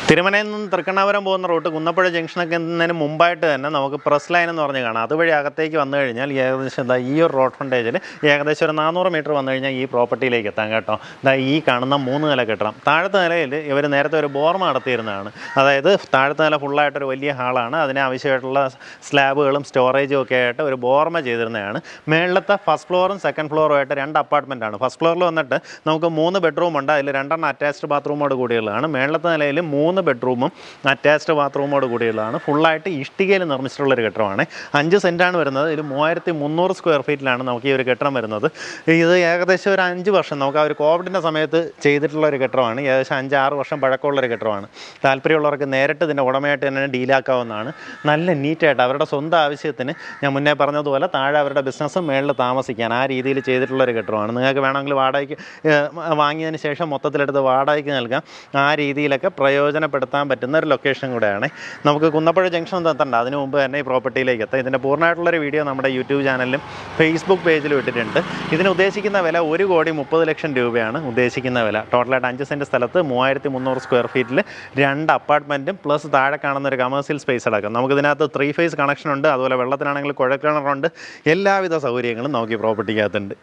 തിരുമനയിൽ നിന്ന് തൃക്കണ്ണാപുരം പോകുന്ന റൂട്ട് കുന്നപ്പുഴ ജംഗ്ഷനൊക്കെ എത്തുന്നതിന് മുമ്പായിട്ട് തന്നെ നമുക്ക് പ്രസ് ലൈൻ എന്ന് പറഞ്ഞ് കാണാം. അതുവഴി അകത്തേക്ക് വന്നു കഴിഞ്ഞാൽ ഏകദേശം ഈ ഒരു റോഡ് ഫ്രണ്ടേജിൽ ഏകദേശം ഒരു 400 മീറ്റർ വന്നു കഴിഞ്ഞാൽ ഈ പ്രോപ്പർട്ടിയിലേക്ക് എത്താം കേട്ടോ. ഈ കാണുന്ന 3 നില കെട്ടണം. താഴത്തെ നിലയിൽ ഇവർ നേരത്തെ ഒരു ബോർമ നടത്തിയിരുന്നതാണ്. അതായത് താഴത്തെ നില ഫുള്ളായിട്ടൊരു വലിയ ഹാളാണ്. അതിന് ആവശ്യമായിട്ടുള്ള സ്ലാബുകളും സ്റ്റോറേജും ഒക്കെ ആയിട്ട് ഒരു ബോർമ ചെയ്തിരുന്നതാണ്. മേളിലത്തെ ഫസ്റ്റ് ഫ്ലോറും സെക്കൻഡ് ഫ്ലോറും ആയിട്ട് 2 അപ്പാർട്ട്മെൻറ്റാണ്. ഫസ്റ്റ് ഫ്ലോറിൽ വന്നിട്ട് നമുക്ക് 3 ബെഡ്റൂമുണ്ട്. അതിൽ 2 അറ്റാച്ച്ഡ് ബാത്റൂമോട് കൂടിയുള്ളതാണ്. മേളിലത്തെ നിലയിൽ 3 ബെഡ്റൂമും അറ്റാച്ച്ഡ് ബാത്റൂമോട് കൂടിയുള്ളതാണ്. ഫുള്ളായിട്ട് ഇഷ്ടികയിൽ നിർമ്മിച്ചിട്ടുള്ളൊരു കെട്ടിടമാണ്. 5 സെൻറ്റാണ് വരുന്നത്. ഇതിൽ 3300 സ്ക്വയർ ഫീറ്റിലാണ് നമുക്ക് ഈ ഒരു കെട്ടിടം വരുന്നത്. ഇത് ഏകദേശം ഒരു 5 വർഷം നമുക്ക് ആ ഒരു കോവിഡിൻ്റെ സമയത്ത് ചെയ്തിട്ടുള്ള ഒരു കെട്ടിടമാണ്. ഏകദേശം 5-6 വർഷം പഴക്കമുള്ളൊരു കെട്ടിടമാണ്. താല്പര്യമുള്ളവർക്ക് നേരിട്ട് ഇതിൻ്റെ ഉടമയായിട്ട് തന്നെ ഡീലാക്കാവുന്നതാണ്. നല്ല നീറ്റായിട്ട് അവരുടെ സ്വന്തം ആവശ്യത്തിന് ഞാൻ മുന്നേ പറഞ്ഞതുപോലെ താഴെ അവരുടെ ബിസിനസ്സും മേളിൽ താമസിക്കാൻ ആ രീതിയിൽ ചെയ്തിട്ടുള്ളൊരു കെട്ടിടമാണ്. നിങ്ങൾക്ക് വേണമെങ്കിൽ വാടകയ്ക്ക് വാങ്ങിയതിന് ശേഷം മൊത്തത്തിലെടുത്ത് വാടകയ്ക്ക് നൽകാം. ആ രീതിയിലൊക്കെ പ്രയോജനപ്പെടുത്താൻ പറ്റുന്ന ഒരു ലൊക്കേഷൻ കൂടെയാണ്. നമുക്ക് കുന്നപ്പുഴ ജംഗ്ഷൻ എത്തണ്ട, അതിന് മുമ്പ് തന്നെ ഈ പ്രോപ്പർട്ടിയിലേക്ക് എത്താം. ഇതിൻ്റെ പൂർണ്ണമായിട്ടുള്ളൊരു വീഡിയോ നമ്മുടെ യൂട്യൂബ് ചാനലിലും ഫേസ്ബുക്ക് പേജിലും ഇട്ടിട്ടുണ്ട്. ഇതിന് ഉദ്ദേശിക്കുന്ന വില 1,30,00,000 രൂപയാണ് ഉദ്ദേശിക്കുന്ന വില. ടോട്ടലായിട്ട് 5 സെൻറ്റ് സ്ഥലത്ത് 3300 സ്ക്വയർ ഫീറ്റിൽ 2 അപ്പാർട്ട്മെൻറ്റും പ്ലസ് താഴെ കാണുന്ന ഒരു കമേഴ്സ്യൽ സ്പേസ് അടക്കം. നമുക്കിതിനകത്ത് 3 ഫേസ് കണക്ഷൻ ഉണ്ട്. അതുപോലെ വെള്ളത്തിനാണെങ്കിൽ കുഴൽക്കിണറുണ്ട്. എല്ലാവിധ സൗകര്യങ്ങളും നമുക്ക് ഈ പ്രോപ്പർട്ടിക്കകത്തുണ്ട്.